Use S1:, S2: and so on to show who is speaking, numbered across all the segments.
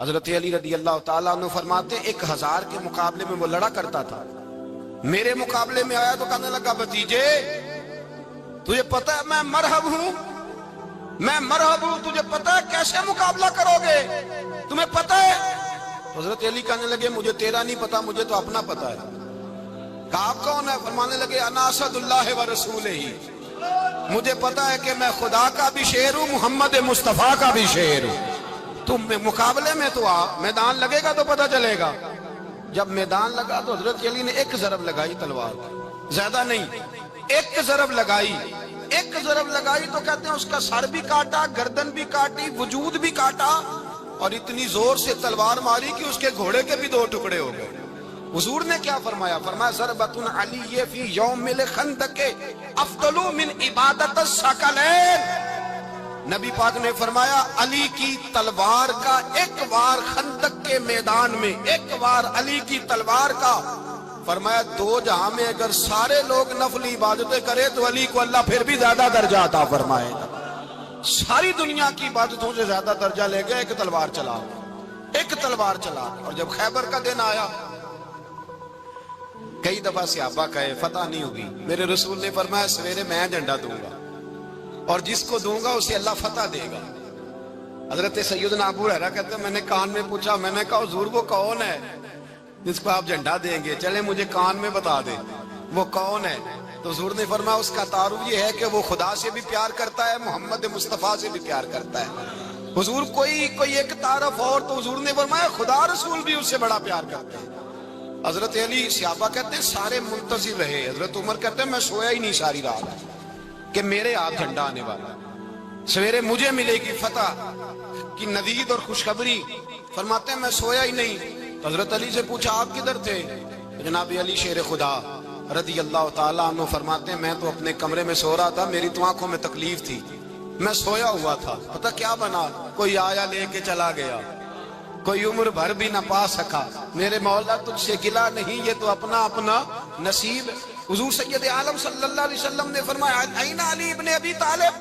S1: حضرت علی رضی اللہ تعالیٰ عنہ فرماتے 1000 کے مقابلے میں وہ لڑا کرتا تھا، میرے مقابلے میں آیا تو کہنے لگا بھتیجے تجھے پتہ ہے میں مرحب ہوں، میں مرحب ہوں، تجھے پتہ ہے کیسے مقابلہ کرو گے، تمہیں پتہ ہے؟ حضرت علی کہنے لگے مجھے تیرا نہیں پتا، مجھے تو اپنا پتا ہے۔ کہا آپ کون ہے؟ فرمانے لگے انا اسد اللہ و رسولہ، مجھے پتا ہے کہ میں خدا کا بھی شیر ہوں، محمد مصطفیٰ کا بھی شیر ہوں۔ تم مقابلے میں تو آ، میدان لگے گا تو پتہ چلے گا۔ جب میدان لگا تو حضرت علی نے ایک ضرب لگائی تلوار، زیادہ نہیں، ایک ضرب لگائی، ایک ضرب لگائی تو کہتے ہیں اس کا سر بھی کاٹا، گردن بھی کاٹی، وجود بھی کاٹا، اور اتنی زور سے تلوار ماری کہ اس کے گھوڑے کے بھی 2 ٹکڑے ہو گئے۔ حضور نے کیا فرمایا؟ فرمایا ضربۃ علی فی یوم الخندق افضل من عبادت الثقلین۔ نبی پاک نے فرمایا علی کی تلوار کا ایک وار خندق کے میدان میں، ایک وار علی کی تلوار کا، فرمایا 2 جہاں میں اگر سارے لوگ نفل عبادتیں کرے تو علی کو اللہ پھر بھی زیادہ درجہ عطا فرمائے گا۔ ساری دنیا کی عبادتوں سے زیادہ درجہ لے گئے، ایک تلوار چلا، ایک تلوار چلا۔ اور جب خیبر کا دن آیا، کئی دفعہ صحابہ کہے فتح نہیں ہوگی، میرے رسول نے فرمایا سویرے میں جھنڈا دوں گا اور جس کو دوں گا اسے اللہ فتح دے گا۔ حضرت سیدنا ابو ہریرہ کہتے ہیں میں نے کان میں پوچھا، میں نے کہا حضور وہ کون ہے جس کو آپ جھنڈا دیں گے؟ چلے مجھے کان میں بتا دیں وہ کون ہے۔ تو حضور نے فرمایا اس کا تعارف یہ ہے کہ وہ خدا سے بھی پیار کرتا ہے، محمد مصطفیٰ سے بھی پیار کرتا ہے۔ حضور کوئی ایک تعارف اور، تو حضور نے فرمایا خدا رسول بھی اس سے بڑا پیار کرتے ہیں۔ حضرت علی، صحابہ کہتے ہیں سارے منتظر رہے، حضرت عمر کہتے ہیں میں سویا ہی نہیں ساری رات کہ میرے ہاتھ جھنڈا آنے والا، سویرے مجھے ملے گی فتح کی نوید اور خوشخبری۔ فرماتے ہیں میں سویا ہی نہیں۔ تو حضرت علی سے پوچھا آپ کدھر تھے؟ جناب علی شیر خدا رضی اللہ تعالیٰ عنہ فرماتے ہیں میں تو اپنے کمرے میں سو رہا تھا، میری تو آنکھوں میں تکلیف تھی، میں سویا ہوا تھا، پتہ کیا بنا، کوئی آیا لے کے چلا گیا، کوئی عمر بھر بھی نہ پا سکا، میرے مولا تجھ سے گلا نہیں، یہ تو اپنا اپنا نصیب۔ حضور سید عالم صلی اللہ علیہ وسلم نے فرمایا این علی ابن ابی طالب،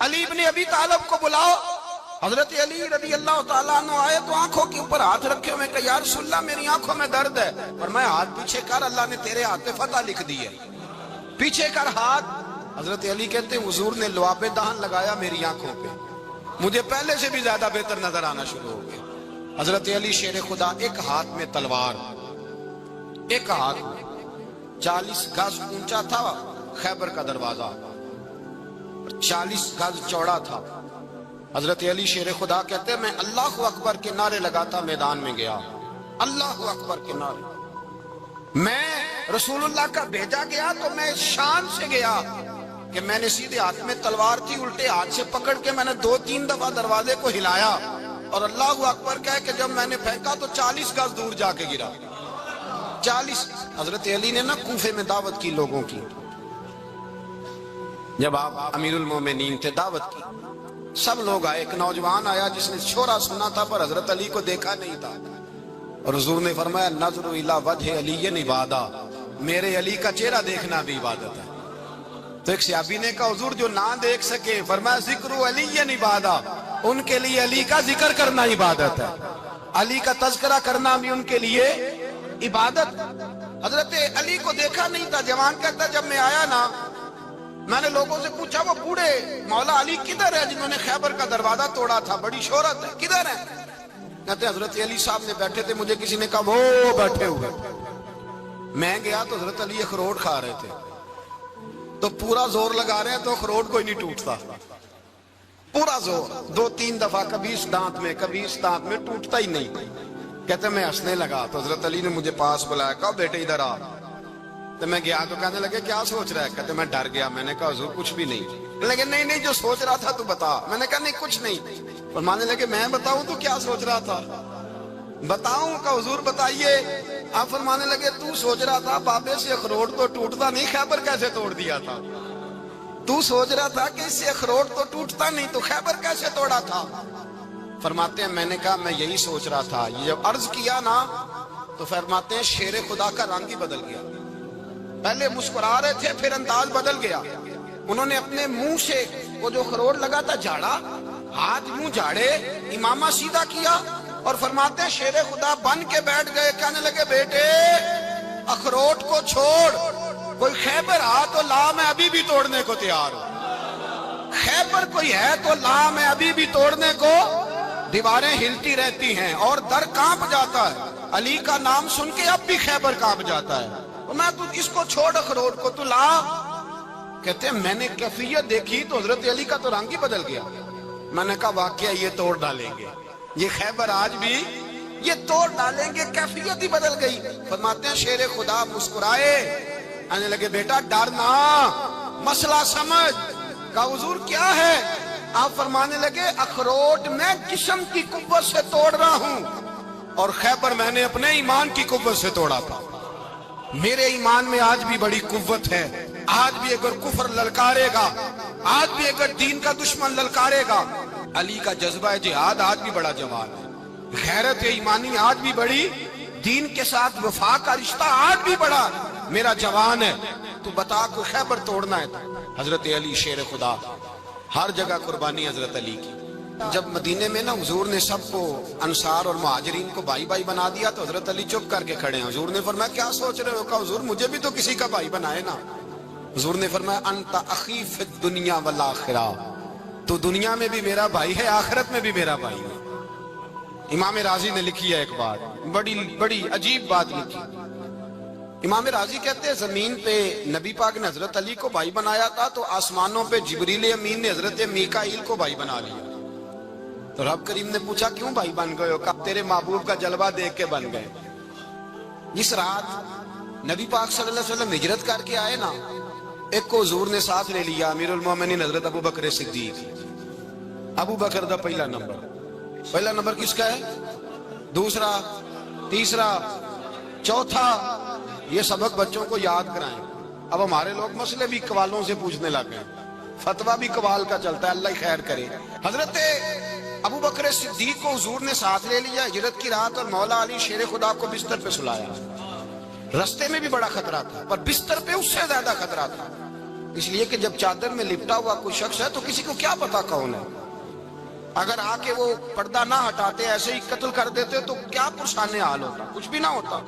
S1: علی ابن ابی طالب کو بلاؤ۔ حضرت علی رضی اللہ تعالیٰ عنہ آئے تو آنکھوں کے اوپر ہاتھ رکھے ہوئے کہ یا رسول اللہ میری آنکھوں میں درد ہے۔ فرمایا ہاتھ پیچھے کر، اللہ نے تیرے ہاتھ پہ فتح لکھ دی ہے، پیچھے کر ہاتھ۔ حضرت علی کہتے ہیں حضور نے لعاب دہن لگایا میری آنکھوں پہ، مجھے پہلے سے بھی زیادہ بہتر نظر آنا شروع ہو گیا۔ حضرت علی شیر خدا، ایک ہاتھ میں تلوار، ایک ہاتھ 40 گز اونچا تھا خیبر کا دروازہ، 40 گز چوڑا تھا۔ حضرت علی شیر خدا کہتے ہیں میں اللہ اکبر کے نعرے لگاتا میدان میں گیا، اللہ اکبر کے نعرے۔ میں رسول اللہ کا بھیجا گیا تو میں شان سے گیا کہ میں نے سیدھے ہاتھ میں تلوار تھی، الٹے ہاتھ سے پکڑ کے میں نے 2-3 دفعہ دروازے کو ہلایا اور اللہ اکبر کہہ کہ جب میں نے پھینکا تو 40 گز دور جا کے گرا، 40۔ حضرت علی نے نا کوفے میں دعوت کی لوگوں کی، جب آپ امیر المومنین تھے، دعوت کی، سب لوگ آئے۔ ایک نوجوان آیا جس نے شورا سنا تھا پر حضرت علی کو دیکھا نہیں تھا، اور حضور نے فرمایا نظر الی وجہ علی عبادہ، میرے علی کا چہرہ دیکھنا بھی عبادت ہے۔ تو ایک صحابی نے کہا حضور جو نہ دیکھ سکے، فرمایا ذکر علی عبادہ، ان کے لیے علی کا ذکر کرنا عبادت ہے، علی کا تذکرہ کرنا بھی ان کے لیے عبادت۔ حضرت علی کو دیکھا نہیں تھا، جوان کہتا جب میں آیا نا میں نے لوگوں سے پوچھا وہ بوڑھے مولا علی کدھر ہے جنہوں نے خیبر کا دروازہ توڑا تھا، بڑی شہرت ہے، کدھر ہے؟ کہتے حضرت علی صاحب نے بیٹھے تھے، مجھے کسی نے کہا وہ بیٹھے ہوئے۔ میں گیا تو حضرت علی اخروٹ کھا رہے تھے، تو پورا زور لگا رہے ہیں تو اخروٹ کوئی نہیں ٹوٹتا، پورا زور 2-3 دفعہ، کبھی اس دانت میں کبھی اس دانت میں، ٹوٹتا ہی نہیں۔ کہتے میں ہنسنے لگا تو حضرت علی نے مجھے پاس بلایا، کہا بیٹے ادھر آ۔ تو میں گیا تو کہنے لگے کیا سوچ رہا ہے؟ کہتے میں ڈر گیا، میں نے کہا حضور کچھ بھی نہیں۔ لیکن نہیں جو سوچ رہا تھا تو بتا۔ میں نے کہا نہیں کچھ نہیں۔ فرمانے لگے میں بتاؤں تو کیا سوچ رہا تھا؟ بتاؤں؟ کہ حضور بتائیے۔ آپ فرمانے لگے تو سوچ رہا تھا بابے سے اخروٹ تو ٹوٹتا نہیں، خیبر کیسے توڑ دیا تھا؟ تو سوچ رہا تھا کہ اس سے اخروٹ تو ٹوٹتا نہیں تو خیبر کیسے توڑا تھا؟ فرماتے ہیں میں نے کہا میں یہی سوچ رہا تھا۔ یہ جب عرض کیا نا تو فرماتے ہیں شیر خدا کا رنگ ہی بدل گیا، پہلے مسکرا رہے تھے پھر انداز بدل گیا۔ انہوں نے اپنے منہ سے وہ جو خروٹ لگا تھا جھاڑا، ہاتھ منہ جھاڑے، امامہ سیدھا کیا، اور فرماتے ہیں شیر خدا بن کے بیٹھ گئے، کہنے لگے بیٹے اخروٹ کو چھوڑ، کوئی خیبر آ تو لا، میں ابھی بھی توڑنے کو تیار ہوں، خیبر کوئی ہے تو لا، میں ابھی بھی توڑنے کو، دیواریں ہلتی رہتی ہیں اور در کانپ جاتا ہے، علی کا نام سن کے اب بھی خیبر کانپ جاتا ہے، میں تو اس کو چھوڑ اخروٹ کو تو لا۔ کہتے ہیں میں نے کیفیت دیکھی تو حضرت علی کا تو رنگ ہی بدل گیا، میں نے کہا واقعہ یہ توڑ ڈالیں گے، یہ خیبر آج بھی یہ توڑ ڈالیں گے، کیفیت ہی بدل گئی۔ فرماتے ہیں شیر خدا مسکرائے، آنے لگے بیٹا ڈرنا، مسئلہ سمجھ۔ کہا حضور کیا ہے؟ آپ فرمانے لگے اخروٹ میں جسم کی قوت سے توڑ رہا ہوں اور خیبر میں نے اپنے ایمان کی قوت سے توڑا تھا، میرے ایمان میں آج بھی بڑی قوت ہے، آج بھی اگر کفر للکارے گا، آج بھی اگر دین کا دشمن للکارے گا، علی کا جذبہ جہاد آج بھی بڑا جوان ہے، غیرت ایمانی آج بھی بڑی، دین کے ساتھ وفا کا رشتہ آج بھی بڑا میرا جوان ہے، تو بتا کوئی خیبر توڑنا ہے تو حضرت علی شیر خدا، ہر جگہ قربانی حضرت علی کی۔ جب مدینے میں نا حضور نے سب کو انصار اور مہاجرین کو بھائی بھائی بنا دیا تو حضرت علی چپ کر کے کھڑے ہیں، حضور نے فرمایا کیا سوچ رہے ہو؟ کہا حضور مجھے بھی تو کسی کا بھائی بنائے نا۔ حضور نے فرمایا انت اخی فی الدنیا والآخرہ، تو دنیا میں بھی میرا بھائی ہے، آخرت میں بھی میرا بھائی ہے۔ امام راضی نے لکھی ہے ایک بات، بڑی عجیب بات لکھی۔ امام راضی کہتے ہیں زمین پہ نبی پاک نے حضرت علی کو بھائی بنایا تھا تو آسمانوں پہ جبریل امین نے حضرت میکائیل کو بھائی بنا لیا، تو رب کریم نے پوچھا کیوں بھائی بن گئے ہو؟ کہا تیرے محبوب کا جلوہ دیکھ کے بن گئے۔ جس رات نبی پاک صلی اللہ علیہ وسلم ہجرت کر کے آئے نا، ایک کو حضور نے ساتھ لے لیا، امیر المومنین حضرت ابو بکر صدیق۔ ابو بکر دا پہلا نمبر کس کا ہے؟ دوسرا، تیسرا، چوتھا، یہ سبق بچوں کو یاد کرائیں۔ اب ہمارے لوگ مسئلے بھی قوالوں سے پوچھنے لگ گئے، فتویٰ بھی قوال کا چلتا ہے، اللہ ہی خیر کرے۔ حضرت ابو بکر صدیق کو حضور نے ساتھ لے لیا ہجرت کی رات، اور مولا علی شیر خدا کو بستر پہ سلایا۔ رستے میں بھی بڑا خطرہ تھا پر بستر پہ اس سے زیادہ خطرہ تھا، اس لیے کہ جب چادر میں لپٹا ہوا کوئی شخص ہے تو کسی کو کیا پتا کون ہے، اگر آ کے وہ پردہ نہ ہٹاتے ایسے ہی قتل کر دیتے تو کیا پرسان حال ہوتا، کچھ بھی نہ ہوتا۔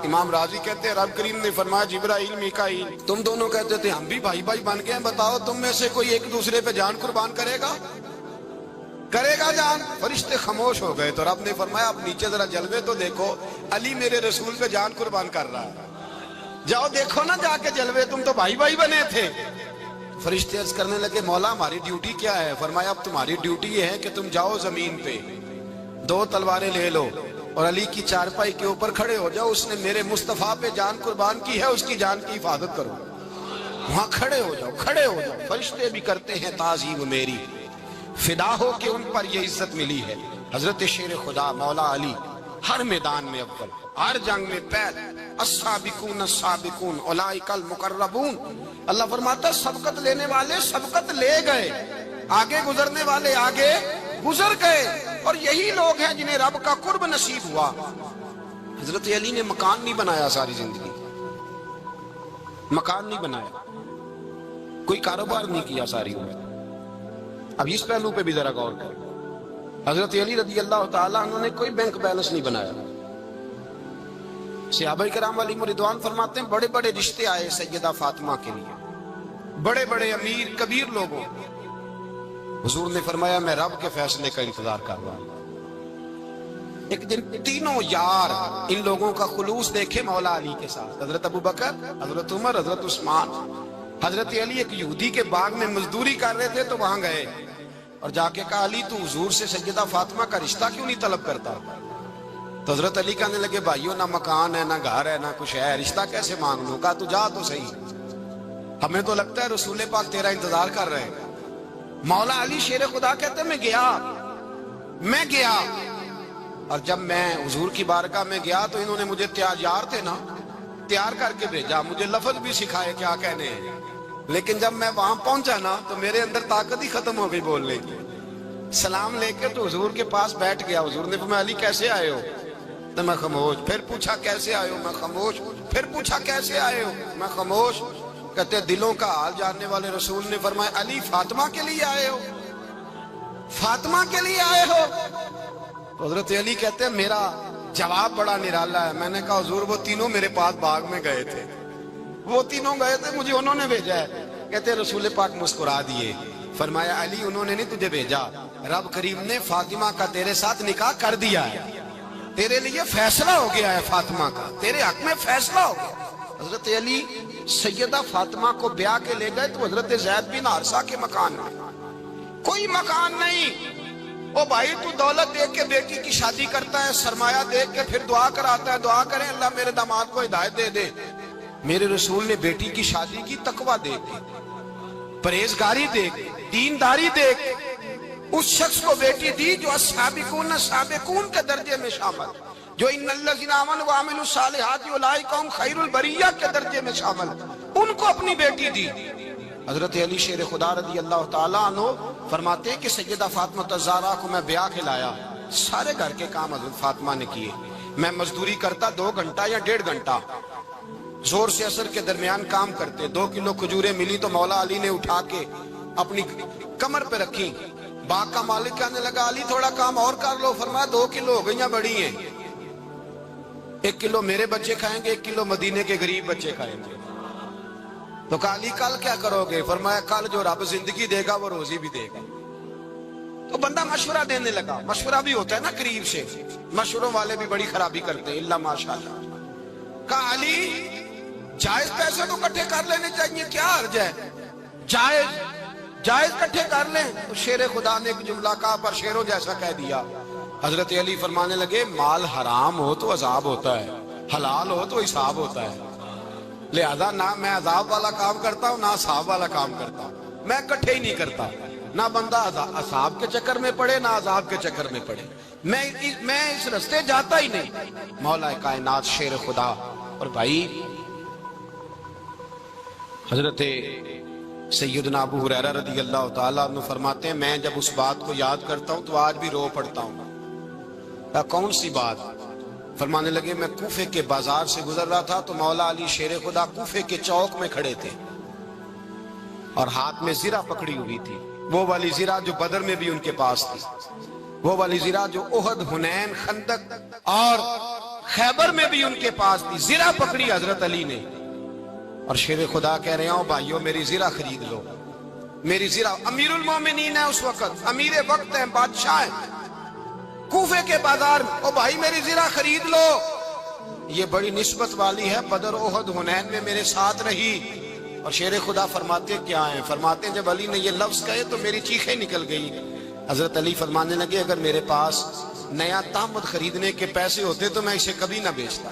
S1: امام راضی کہتے ہیں رب کریم نے فرمایا جبرائیل میکائیل تم دونوں کہتے تھے ہم بھی بھائی بھائی بن گئے ہیں، بتاؤ تم میں سے کوئی ایک دوسرے پہ جان قربان کرے گا جان؟ فرشتے خاموش ہو گئے تو رب نے فرمایا اب نیچے ذرا جلوے تو دیکھو، علی میرے رسول پہ جان قربان کر رہا ہے، جاؤ دیکھو نا جا کے جلوے، تم تو بھائی بھائی بنے تھے۔ فرشتے عرض کرنے لگے مولا ہماری ڈیوٹی کیا ہے؟ فرمایا اب تمہاری ڈیوٹی یہ ہے کہ تم جاؤ زمین پہ 2 تلواریں لے لو اور علی کی چارپائی کے اوپر کھڑے ہو جاؤ، اس نے میرے مصطفیٰ پہ جان قربان کی ہے، اس کی جان کی حفاظت کرو، وہاں کھڑے ہو جاؤ۔ فرشتے بھی کرتے ہیں تعظیم میری، فدا ہو کہ ان پر یہ عزت ملی ہے۔ حضرت شیر خدا مولا علی ہر میدان میں اول، ہر جنگ میں پہل، السابقون السابقون اولئک المقربون۔ اللہ فرماتا سبقت لینے والے سبقت لے گئے، آگے گزرنے والے آگے گزر گئے، اور یہی لوگ ہیں جنہیں رب کا قرب نصیب ہوا۔ حضرت علی نے مکان نہیں بنایا، ساری زندگی مکان نہیں بنایا، کوئی کاروبار نہیں کیا ساری عمر۔ اب اس پہلو پہ بھی ذرا غور کریں، حضرت علی رضی اللہ تعالیٰ انہوں نے کوئی بینک بیلنس نہیں بنایا۔ صحابہ کرام علیہم رضوان فرماتے ہیں بڑے بڑے رشتے آئے سیدہ فاطمہ کے لیے، بڑے بڑے امیر کبیر لوگوں، حضور نے فرمایا میں رب کے فیصلے کا انتظار کر رہا ہوں۔ ایک دن تینوں یار ان لوگوں کا خلوص دیکھے مولا علی کے ساتھ، حضرت ابو بکر، حضرت عمر، حضرت عثمان۔ حضرت علی ایک یہودی کے باغ میں مزدوری کر رہے تھے تو وہاں گئے اور جا کے کہا علی تو حضور سے سیدہ فاطمہ کا رشتہ کیوں نہیں طلب کرتا؟ تو حضرت علی کہنے لگے بھائیو نہ مکان ہے نہ گھر ہے نہ کچھ ہے، رشتہ کیسے مانگ لوں؟ کہا تو جا تو صحیح، ہمیں تو لگتا ہے رسول پاک تیرا انتظار کر رہے ہیں۔ مولا علی شیر خدا کہتے میں گیا اور جب میں حضور کی بارگاہ میں گیا تو انہوں نے مجھے یار تھے نا تیار کر کے بھیجا، مجھے لفظ بھی سکھائے کیا کہنے ہیں، لیکن جب میں وہاں پہنچا نا تو میرے اندر طاقت ہی ختم ہو گئی بولنے کی۔ سلام لے کے تو حضور کے پاس بیٹھ گیا، حضور نے فرمایا علی کیسے آئے ہو؟ تو میں خاموش، پھر پوچھا کیسے آئے ہو؟ میں خاموش، پھر پوچھا کیسے آئے ہو؟ میں خاموش۔ کہتے دلوں کا حال جاننے والے رسول نے فرمایا علی فاطمہ کے لیے آئے ہو؟ فاطمہ کے لیے آئے ہو؟ تو حضرت علی کہتے ہیں میرا جواب بڑا نرالا ہے. میں نے کہا حضور وہ تینوں میرے پاس باغ میں گئے تھے, وہ تینوں گئے تھے, مجھے انہوں نے بھیجا ہے. کہتے ہیں رسول پاک مسکرا دیے, فرمایا علی انہوں نے نہیں تجھے بھیجا, رب کریم نے فاطمہ کا تیرے ساتھ نکاح کر دیا ہے, تیرے لیے فیصلہ ہو گیا ہے فاطمہ کا, تیرے حق میں فیصلہ ہو گیا. حضرت علی سیدہ فاطمہ کو بیاہ کے لے گئے تو حضرت زید بن حارثہ کے مکان میں, کوئی مکان نہیں. او بھائی تو دولت دیکھ کے بیٹی کی شادی کرتا ہے, سرمایہ دیکھ کے پھر دعا کراتا ہے, دعا کریں اللہ میرے داماد کو ہدایت دے دے. میرے رسول نے بیٹی کی شادی کی تقوی دیکھ کے, پرہیزگاری دیکھ, دینداری دیکھ, اس شخص کو بیٹی دی جو السابقون سابقون کے درجے میں شامل, جو ان الذین آمنوا وعملوا الصالحات اولئک هم خیر البریہ کے درجے میں شامل, ان کو اپنی بیٹی دی. حضرت علی شیر خدا رضی اللہ تعالیٰ عنہ فرماتے ہیں کہ سیدہ فاطمہ الزہرا کو میں بیاہ کے لایا, سارے گھر کے کام حضرت فاطمہ نے کیے. میں مزدوری کرتا 2 گھنٹہ یا 1.5 گھنٹہ, زور سے اثر کے درمیان کام کرتے. 2 کلو کھجوریں ملی تو مولا علی نے اٹھا کے اپنی کمر پہ رکھی. باغ کا مالک کہنے لگا علی تھوڑا کام اور کر لو. فرمایا 2 کلو ہو گئیاں بڑی ہیں, 1 کلو میرے بچے کھائیں گے, 1 کلو مدینے کے غریب بچے کھائیں گے. تو کہا علی کل کیا کرو گے؟ فرمایا کل جو رب زندگی دے گا وہ روزی بھی دے گا. تو بندہ مشورہ دینے لگا, مشورہ بھی ہوتا ہے نا قریب سے, مشوروں والے بھی بڑی خرابی کرتے ہیں اللہ ماشاءاللہ. کہا علی جائز پیسے تو کٹھے کر لینے چاہیے, کیا حرج ہے, جائز کٹھے کر لیں. تو شیر خدا نے ایک جملہ کہا پر شیروں جیسا کہہ دیا. حضرت علی فرمانے لگے مال حرام ہو تو عذاب ہوتا ہے, حلال ہو تو حساب ہوتا ہے, لہذا نہ میں عذاب والا کام کرتا ہوں نہ حساب والا کام کرتا ہوں, میں کٹھے ہی نہیں کرتا. نہ بندہ عذاب کے چکر میں پڑے نہ عذاب کے چکر میں پڑے, میں اس رستے جاتا ہی نہیں. مولا کائنات شیر خدا. اور بھائی حضرت سیدنا ابو ہریرہ رضی اللہ تعالیٰ عنہ فرماتے ہیں میں جب اس بات کو یاد کرتا ہوں تو آج بھی رو پڑتا ہوں. کون سی بات؟ فرمانے لگے میں کوفے کے بازار سے گزر رہا تھا تو مولا علی شیر خدا کوفے کے چوک میں کھڑے تھے اور ہاتھ میں زرہ پکڑی ہوئی تھی, وہ والی زرہ جو بدر میں بھی ان کے پاس تھی, وہ والی زرہ جو احد, حنین, خندق اور خیبر میں بھی ان کے پاس تھی. زرہ پکڑی حضرت علی نے اور شیر خدا کہہ رہے ہوں بھائیو میری زرہ خرید لو. میری زرہ, امیر المومنین ہے اس وقت, امیر وقت ہیں, بادشاہ ہیں, کوفے کے بازار میں, او بھائی میری زرہ خرید لو. یہ بڑی نسبت والی ہے, بدر, احد, حنین میں میرے ساتھ رہی. اور شیر خدا فرماتے کیا ہیں؟ فرماتے ہیں جب علی نے یہ لفظ کہے تو میری چیخیں نکل گئی. حضرت علی فرمانے لگے اگر میرے پاس نیا تامت خریدنے کے پیسے ہوتے تو میں اسے کبھی نہ بیچتا,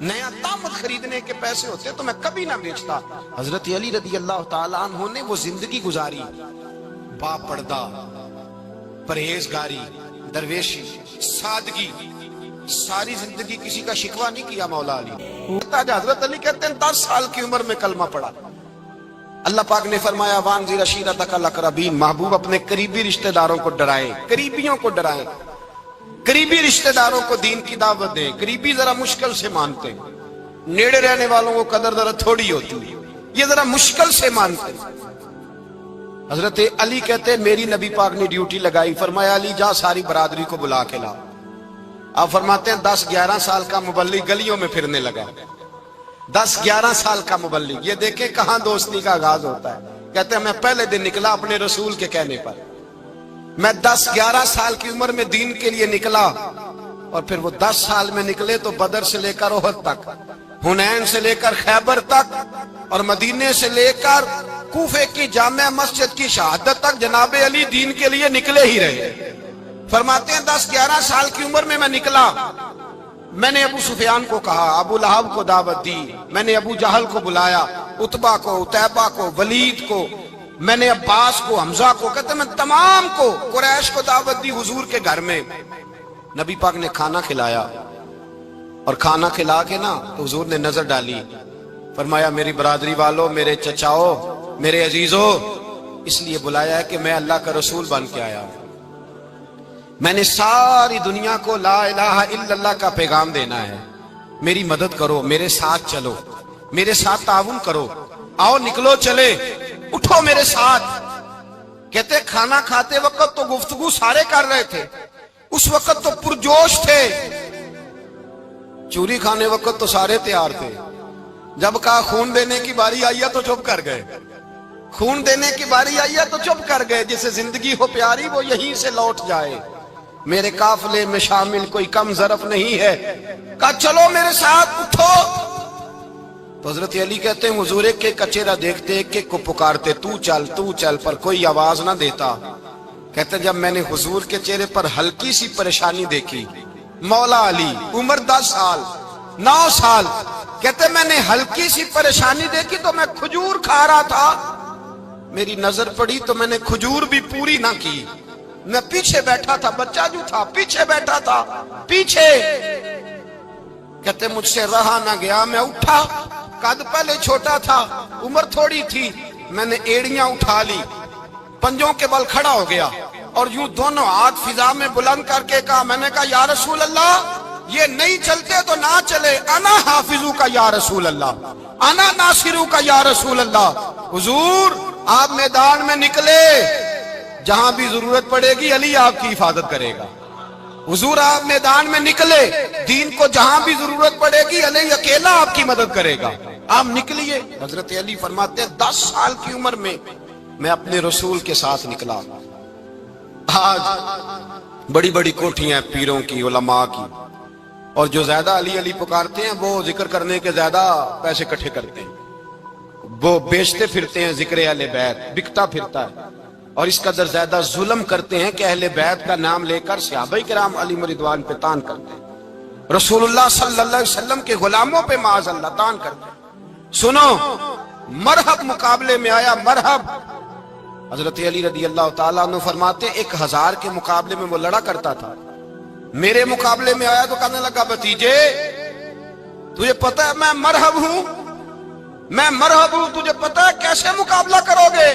S1: نیا تامت خریدنے کے پیسے ہوتے تو میں کبھی نہ بیچتا. حضرت علی رضی اللہ تعالیٰ عنہ نے وہ زندگی گزاری, با پردہ, پرہیزگاری, درویشی, سادگی, ساری زندگی کسی کا شکوہ نہیں کیا مولا علی. حضرت علی کہتے ہیں 10 سال کی عمر میں کلمہ پڑھا. اللہ پاک نے فرمایا وانذر عشیرتک الاقربین, محبوب اپنے قریبی رشتہ داروں کو ڈرائیں, قریبیوں کو ڈرائیں, قریبی رشتہ داروں کو دین کی دعوت دیں. قریبی ذرا مشکل سے مانتے ہیں, نیڑے رہنے والوں کو قدر ذرا تھوڑی ہوتی ہے, یہ ذرا مشکل سے مانتے ہیں. حضرت علی کہتے ہیں میری نبی پاک نے ڈیوٹی لگائی, فرمایا علی جا ساری برادری کو بلا کے لا. آپ فرماتے ہیں 10-11 سال کا مبلغ گلیوں میں پھرنے لگا, 10-11 سال کا مبلغ. یہ دیکھیں کہاں دوستی کا آغاز ہوتا ہے. کہتے ہیں میں پہلے دن نکلا اپنے رسول کے کہنے پر, میں 10-11 سال کی عمر میں دین کے لیے نکلا اور پھر وہ 10 سال میں نکلے تو بدر سے لے کر احد تک, حنین سے لے کر خیبر تک اور مدینے سے لے کر کوفے کی جامع مسجد کی شہادت تک جناب علی دین کے لیے نکلے ہی رہے. فرماتے ہیں 10-11 سال کی عمر میں نکلا. میں نے ابو سفیان کو کہا, ابو لہب کو دعوت دی, میں نے ابو جہل کو بلایا, عتبہ کو, عتیبہ کو, ولید کو, میں نے عباس کو, حمزہ کو, کہتے ہیں میں تمام کو, قریش کو دعوت دی حضور کے گھر میں. نبی پاک نے کھانا کھلایا اور کھانا کھلا کے نا تو حضور نے نظر ڈالی, فرمایا میری برادری والوں, میرے چچاؤ, میرے عزیزوں, اس لیے بلایا ہے کہ میں اللہ کا رسول بن کے آیا ہوں. میں نے ساری دنیا کو لا الہ الا اللہ کا پیغام دینا ہے, میری مدد کرو, میرے ساتھ چلو, میرے ساتھ تعاون کرو, آؤ نکلو چلے, اٹھو میرے ساتھ. کہتے کھانا کھاتے وقت تو گفتگو سارے کر رہے تھے, اس وقت تو پرجوش تھے، چوری کھانے وقت تو سارے تیار تھے، جب کہا خون دینے کی باری آئی ہے تو چپ کر گئے، خون دینے کی باری آئی ہے تو چپ کر گئے، جسے زندگی ہو پیاری وہ یہیں سے لوٹ جائے، میرے قافلے میں شامل کوئی کم ظرف نہیں ہے، کہا چلو میرے ساتھ اٹھو۔ تو حضرت علی کہتے ہیں حضور ایک ایک کا چہرہ دیکھتے ایک ایک کو پکارتے تو چل، پر کوئی آواز نہ دیتا۔ کہتے جب میں نے حضور کے چہرے پر ہلکی سی پریشانی دیکھی، مولا علی عمر 10 سال 9 سال، کہتے میں نے ہلکی سی پریشانی دیکھی تو میں کھجور کھا رہا تھا، میری نظر پڑی تو میں نے کھجور بھی پوری نہ کی، میں پیچھے بیٹھا تھا، بچہ جو تھا پیچھے بیٹھا تھا، پیچھے۔ کہتے مجھ سے رہا نہ گیا، میں اٹھا، قد پہلے چھوٹا تھا، عمر تھوڑی تھی، میں نے ایڑیاں اٹھا لی، پنجوں کے بل کھڑا ہو گیا اور یوں دونوں ہاتھ فضا میں بلند کر کے کہا، میں نے کہا یا رسول اللہ یہ نہیں چلتے تو نہ چلے، انا حافظو کا یا رسول اللہ، انا ناصرو کا یا رسول اللہ۔ حضور آپ میدان میں نکلے، جہاں بھی ضرورت پڑے گی علی آپ کی حفاظت کرے گا، حضور آپ میدان میں نکلے، دین کو جہاں بھی ضرورت پڑے گی علی اکیلا آپ کی مدد کرے گا، آپ نکلیے۔ حضرت علی فرماتے ہیں 10 سال کی عمر میں میں اپنے رسول کے ساتھ نکلا۔ آج بڑی بڑی کوٹھیاں پیروں کی، علماء کی، اور جو زیادہ علی علی پکارتے ہیں وہ ذکر کرنے کے زیادہ پیسے اکٹھے کرتے ہیں، وہ بیچتے پھرتے ہیں ذکر اہل بیت، بکتا پھرتا ہے، اور اس قدر زیادہ ظلم کرتے ہیں کہ اہل بیت کا نام لے کر صحابہ کرام علی رضوان پہ تان کرتے ہیں، رسول اللہ صلی اللہ علیہ وسلم کے غلاموں پہ معاذ اللہ تان کرتے ہیں۔ سنو، مرحب مقابلے میں آیا، مرحب۔ حضرت علی رضی اللہ تعالیٰ عنہ فرماتے 1000 کے مقابلے میں وہ لڑا کرتا تھا، میرے مقابلے میں آیا تو کہنے لگا بھتیجے تجھے پتہ ہے میں مرحب ہوں، میں مرحب ہوں، تجھے پتہ ہے کیسے مقابلہ کرو گے،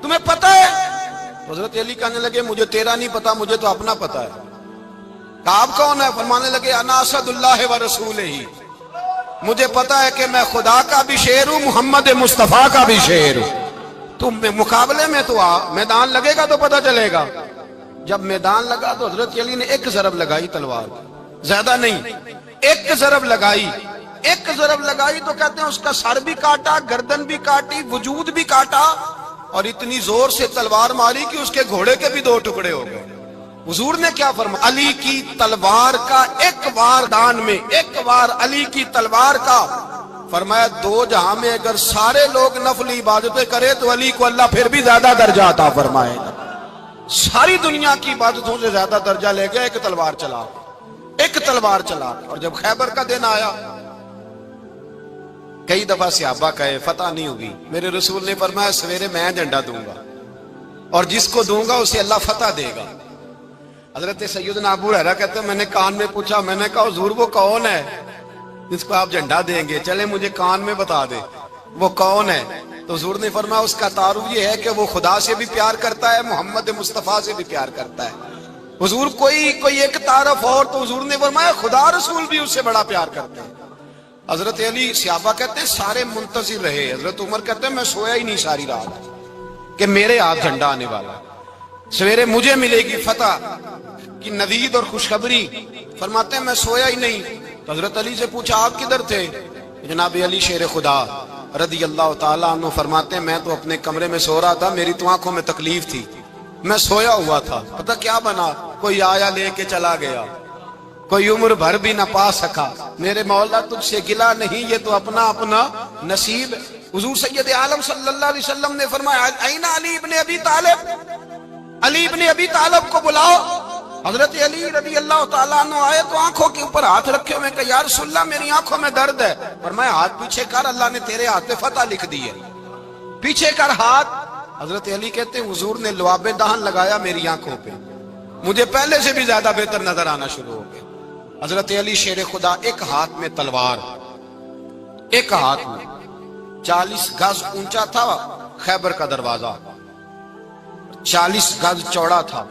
S1: تمہیں پتہ ہے؟ حضرت علی کہنے لگے مجھے تیرا نہیں پتا، مجھے تو اپنا پتا ہے۔ کہا آپ کون ہے؟ فرمانے لگے انا اسد اللہ و رسولہ، مجھے پتا ہے کہ میں خدا کا بھی شیر ہوں، محمد مصطفیٰ کا بھی شیر ہوں۔ تم مقابلے میں تو آ، میدان لگے گا تو پتا چلے گا۔ جب میدان لگا تو حضرت علی نے ایک ضرب لگائی تلوار، زیادہ نہیں، ایک ضرب لگائی، ایک ضرب لگائی تو کہتے ہیں اس کا سر بھی کاٹا، گردن بھی کاٹی، وجود بھی کاٹا، اور اتنی زور سے تلوار ماری کہ اس کے گھوڑے کے بھی 2 ٹکڑے ہو گئے۔ حضور نے کیا فرمایا؟ علی کی تلوار کا ایک وار دان میں، ایک وار علی کی تلوار کا، فرمایا 2 جہاں میں اگر سارے لوگ نفل عبادتیں کرے تو علی کو اللہ پھر بھی زیادہ درجہ عطا فرمائے گا، ساری دنیا کی عبادتوں سے زیادہ درجہ لے گیا ایک تلوار چلا، ایک تلوار چلا۔ اور جب خیبر کا دن آیا، کئی دفعہ صحابہ کہے فتح نہیں ہوگی، میرے رسول نے فرمایا سویرے میں جھنڈا دوں گا اور جس کو دوں گا اسے اللہ فتح دے گا۔ حضرت سیدنا ابو ہریرہ کہتے ہیں میں نے کان میں پوچھا، میں نے کہا حضور وہ کون ہے جس کو آپ جھنڈا دیں گے؟ چلے مجھے کان میں بتا دے وہ کون ہے۔ تو حضور نے فرمایا اس کا تعارف یہ ہے کہ وہ خدا سے بھی پیار کرتا ہے، محمد مصطفیٰ سے بھی پیار کرتا ہے۔ حضور کوئی ایک تعارف اور، تو حضور نے فرمایا خدا رسول بھی اس سے بڑا پیار کرتے ہیں۔ حضرت علی صحابہ کہتے ہیں سارے منتظر رہے، حضرت عمر کہتے ہیں میں سویا ہی نہیں ساری رات کہ میرے ہاتھ جھنڈا آنے والا، سویرے مجھے ملے گی فتح کی نوید اور خوشخبری۔ فرماتے ہیں میں سویا ہی نہیں۔ تو حضرت علی سے پوچھا آپ کدھر تھے؟ جناب علی شیر خدا رضی اللہ تعالیٰ عنہ فرماتے ہیں میں تو اپنے کمرے میں سو رہا تھا، میری تو آنکھوں میں تکلیف تھی، میں سویا ہوا تھا، پتہ کیا بنا، کوئی آیا لے کے چلا گیا، کوئی عمر بھر بھی نہ پا سکا۔ میرے مولا تجھ سے گلا نہیں، یہ تو اپنا اپنا نصیب۔ حضور سید عالم صلی اللہ علیہ وسلم نے فرمایا این علی ابن ابی طالب، علی ابن ابی طالب کو بلاؤ۔ حضرت علی رضی اللہ تعالیٰ عنہ آئے تو آنکھوں کے اوپر ہاتھ رکھے ہوئے کہ یا رسول اللہ میری آنکھوں میں درد ہے۔ فرمایا ہاتھ پیچھے کر، اللہ نے تیرے ہاتھ پہ فتح لکھ دی ہے، پیچھے کر ہاتھ۔ حضرت علی کہتے ہیں حضور نے لعاب دہن لگایا میری آنکھوں پہ، مجھے پہلے سے بھی زیادہ بہتر نظر آنا شروع ہو گیا۔ حضرت علی شیر خدا ایک ہاتھ میں تلوار، ایک ہاتھ میں 40 گز اونچا تھا خیبر کا دروازہ، 40 گز چوڑا تھا۔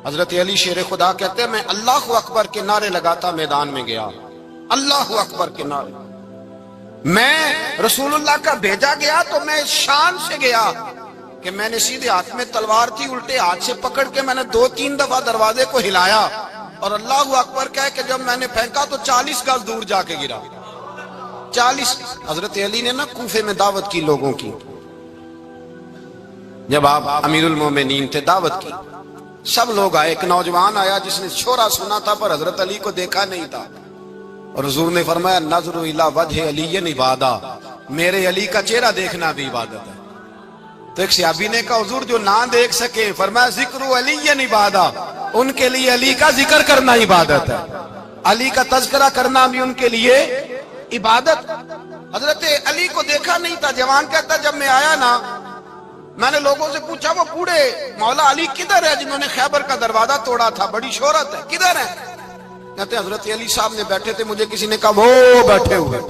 S1: حضرت علی شیر خدا کہتے ہیں میں اللہ اکبر کے نعرے لگاتا میدان میں گیا، اللہ اکبر کے نعرے۔ میں رسول اللہ کا بھیجا گیا تو میں شان سے گیا کہ میں نے سیدھے ہاتھ میں تلوار تھی، الٹے ہاتھ سے پکڑ کے میں نے 2-3 دفعہ دروازے کو ہلایا اور اللہ اکبر کہہ کہ جب میں نے پھینکا تو 40 گز دور جا کے گرا۔ 40۔ حضرت علی نے نا کوفے میں دعوت کی لوگوں کی، جب آپ امیر المومنین تھے، دعوت کی، سب لوگ آئے۔ ایک نوجوان آیا جس نے شورا سنا تھا پر حضرت علی کو دیکھا نہیں تھا، اور حضور نے فرمایا نظر الی وجہ علی عبادہ، میرے علی کا چہرہ دیکھنا بھی عبادت ہے۔ تو ایک صحابی نے کہا حضور جو نہ دیکھ سکے، فرمایا ذکر علی عبادہ، ان کے لیے علی کا ذکر کرنا عبادت ہے، علی کا تذکرہ کرنا بھی ان کے لیے عبادت۔ حضرت علی کو دیکھا نہیں تھا۔ جوان کہتا جب میں آیا نا، میں نے لوگوں سے پوچھا وہ بوڑھے مولا علی کدھر ہے جنہوں نے خیبر کا دروازہ توڑا تھا، بڑی شہرت ہے، کدھر ہے؟ کہتے حضرت علی صاحب نے بیٹھے تھے، مجھے کسی نے کہا وہ بیٹھے ہوئے۔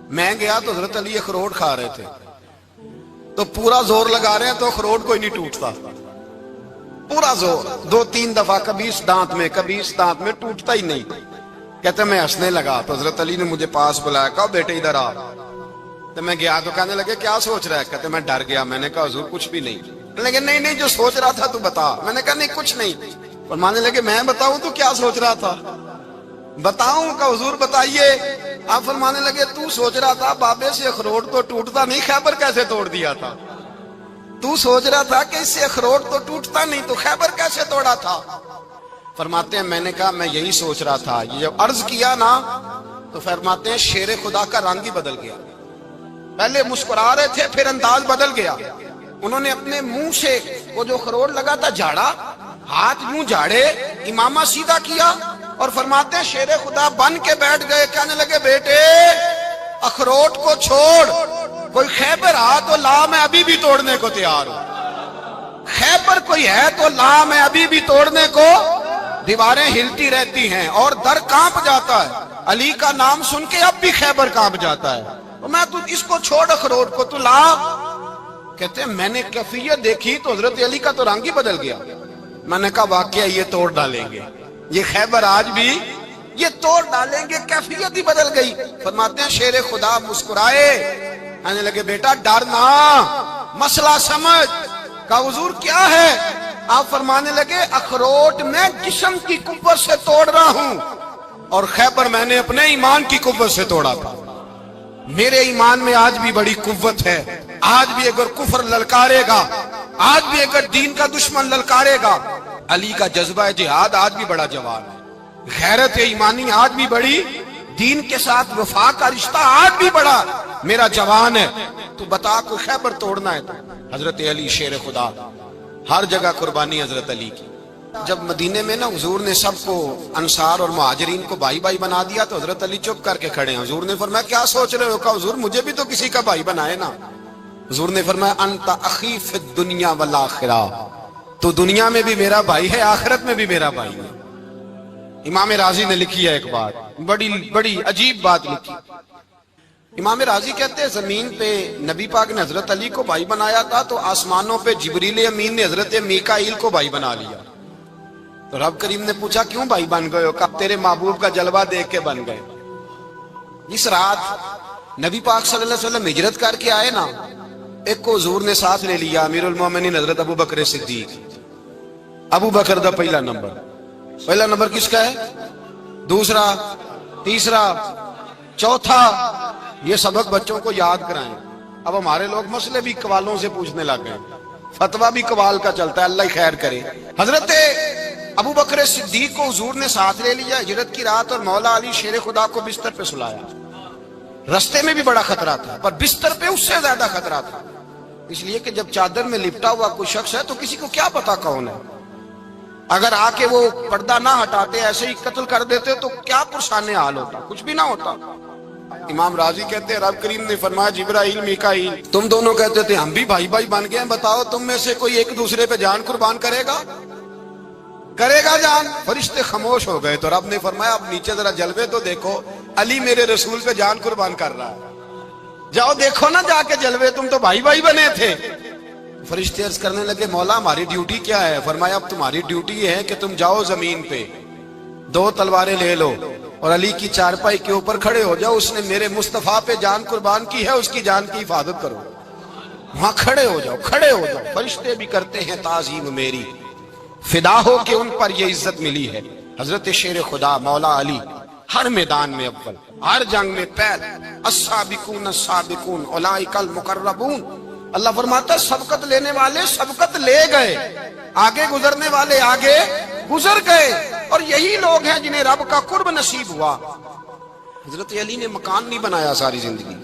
S1: میں گیا تو حضرت علی اخروٹ کھا رہے تھے، تو پورا زور لگا رہے ہیں تو اخروٹ کوئی نہیں ٹوٹتا، پورا زور 2-3 دفعہ، کبھی اس دانت میں کبھی اس دانت میں، ٹوٹتا ہی نہیں۔ کہتے میں ہنسنے لگا تو حضرت علی نے مجھے پاس بلایا، کہا بیٹے ادھر آ۔ تو میں گیا تو کہنے لگے کیا سوچ رہا ہے؟ کہتے میں ڈر گیا۔ میں نے کہا حضور کچھ بھی نہیں۔ لیکن نہیں جو سوچ رہا تھا تو بتا۔ میں نے کہا نہیں کچھ نہیں۔ فرمانے لگے میں بتاؤں تو کیا سوچ رہا تھا؟ بتاؤں؟ کہ حضور بتائیے۔ آپ فرمانے لگے تو سوچ رہا تھا بابے سے اخروٹ تو ٹوٹتا نہیں، خیبر کیسے توڑ دیا تھا؟ تو سوچ رہا تھا کہ اس سے اخروٹ تو ٹوٹتا نہیں، تو خیبر کیسے توڑا تھا؟ فرماتے ہیں میں نے کہا میں یہی سوچ رہا تھا۔ یہ جب عرض کیا نا تو فرماتے ہیں شیر خدا کا رنگ ہی بدل گیا، پہلے مسکرا رہے تھے پھر انداز بدل گیا۔ انہوں نے اپنے منہ سے وہ جو خروٹ لگا تھا جھاڑا، ہاتھ یوں جھاڑے، امامہ سیدھا کیا، اور فرماتے ہیں شیر خدا بن کے بیٹھ گئے۔ کہنے لگے بیٹے اخروٹ کو چھوڑ، کوئی خیبر آ تو لا، میں ابھی بھی توڑنے کو تیار ہوں۔ خیبر کوئی ہے تو لا، میں ابھی بھی توڑنے کو۔ دیواریں ہلتی رہتی ہیں اور در کانپ جاتا ہے، علی کا نام سن کے اب بھی خیبر کانپ جاتا ہے۔ میں تو اس کو چھوڑ اخروٹ کو تو لا۔ کہتے ہیں میں نے کیفیت دیکھی تو حضرت علی کا تو رنگ ہی بدل گیا۔ میں نے کہا واقعہ یہ توڑ ڈالیں گے، یہ خیبر آج بھی یہ توڑ ڈالیں گے، کیفیت ہی بدل گئی۔ فرماتے ہیں شیر خدا مسکرائے، کہنے لگے بیٹا ڈرنا، مسئلہ سمجھ۔ کہا حضور کیا ہے؟ آپ فرمانے لگے اخروٹ میں جسم کی قوت سے توڑ رہا ہوں، اور خیبر میں نے اپنے ایمان کی قوت سے توڑا تھا۔ میرے ایمان میں آج بھی بڑی قوت ہے، آج بھی اگر کفر للکارے گا، آج بھی اگر دین کا دشمن للکارے گا، علی کا جذبہ جہاد آج بھی بڑا جوان ہے، غیرت ایمانی آج بھی بڑی، دین کے ساتھ وفا کا رشتہ آج بھی بڑا میرا جوان ہے۔ تو بتا کوئی خیبر توڑنا ہے تو حضرت علی شیر خدا، ہر جگہ قربانی حضرت علی کی۔ جب مدینے میں نا حضور نے سب کو انصار اور مہاجرین کو بھائی بھائی بنا دیا تو حضرت علی چپ کر کے کھڑے ہیں۔ حضور نے فرمایا کیا سوچ رہے ہو؟ کہا حضور مجھے بھی تو کسی کا بھائی بنائے نا۔ حضور نے فرمایا انت اخی فی الدنیا والآخرہ، تو دنیا میں بھی میرا بھائی ہے، آخرت میں بھی میرا بھائی ہے۔ امام راضی نے لکھی ہے ایک بات، بڑی عجیب بات لکھی۔ امام راضی کہتے ہیں زمین پہ نبی پاک نے حضرت علی کو بھائی بنایا تھا تو آسمانوں پہ جبریل امین نے حضرت میکائیل کو بھائی بنا لیا۔ تو رب کریم نے پوچھا کیوں بھائی بن گئے ہو؟ کہا تیرے محبوب کا جلوہ دیکھ کے بن گئے۔ اس رات نبی پاک صلی اللہ علیہ وسلم ہجرت کر کے آئے نا، ایک کو حضور نے ساتھ لے لیا، امیر المومنین حضرت ابو بکر صدیق۔ ابو بکر دا پہلا نمبر کس کا ہے؟ دوسرا، تیسرا، چوتھا، یہ سبق بچوں کو یاد کرائیں۔ اب ہمارے لوگ مسئلے بھی قوالوں سے پوچھنے لگ گئے، فتویٰ بھی قوال کا چلتا ہے، اللہ ہی خیر کرے۔ حضرت ابو بکر صدیق کو حضور نے ساتھ لے لیا ہجرت کی رات، اور مولا علی شیر خدا کو بستر پہ سلایا۔ رستے میں بھی بڑا خطرہ تھا پر بستر پہ اس سے زیادہ خطرہ تھا، اس لیے کہ جب چادر میں لپٹا ہوا کوئی شخص ہے تو کسی کو کیا پتا کون ہے، اگر آ کے وہ پردہ نہ ہٹاتے ایسے ہی قتل کر دیتے تو کیا پرسان حال ہوتا، کچھ بھی نہ ہوتا۔ امام راضی کہتے ہیں رب کریم نے فرمایا جبرائیل میکائیل تم دونوں کہتے تھے ہم بھی بھائی بھائی بن گئے ہیں، بتاؤ تم میں سے کوئی ایک دوسرے پہ جان قربان کرے گا جان؟ فرشتے خاموش ہو گئے تو رب نے فرمایا اب نیچے ذرا جلوے تو دیکھو، علی میرے رسول پہ جان قربان کر رہا ہے، جاؤ دیکھو نا جا کے جلوے، تم تو بھائی بھائی بنے تھے۔ فرشتے عرض کرنے لگے مولا ہماری ڈیوٹی کیا ہے؟ فرمایا اب تمہاری ڈیوٹی یہ ہے کہ تم جاؤ زمین پہ 2 تلواریں لے لو اور علی کی چارپائی کے اوپر کھڑے ہو جاؤ، اس نے میرے مصطفیٰ پہ جان قربان کی ہے، اس کی جان کی حفاظت کرو۔ وہاں کھڑے ہو جاؤ، کھڑے ہو جاؤ، فرشتے بھی کرتے ہیں تعظیم میری، فدا ہو کہ ان پر یہ عزت ملی ہے۔ حضرت شیر خدا مولا علی ہر میدان میں اول، ہر جنگ میں پہل، السابقون السابقون اولئک المقربون۔ اللہ فرماتا ہے سبقت لینے والے سبقت لے گئے، آگے گزرنے والے آگے گزر گئے، اور یہی لوگ ہیں جنہیں رب کا قرب نصیب ہوا۔ حضرت علی نے مکان نہیں بنایا ساری زندگی،